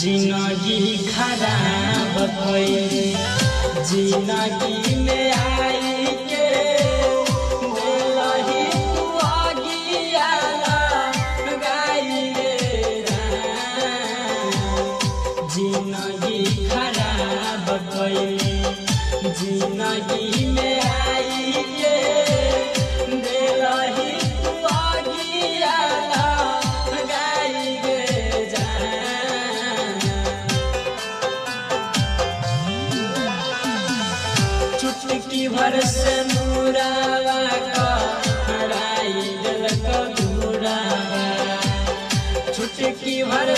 जिंदगी खराब भइले जिंदगी में आई के दिलही तू आगिया लगाई रे जिंदगी खराब भइले जिंदगी में आई के दिलही तू आगिया लगाई रे चुटकी भर से मुरावा का हराई दिल का धुरावा चुटकी भर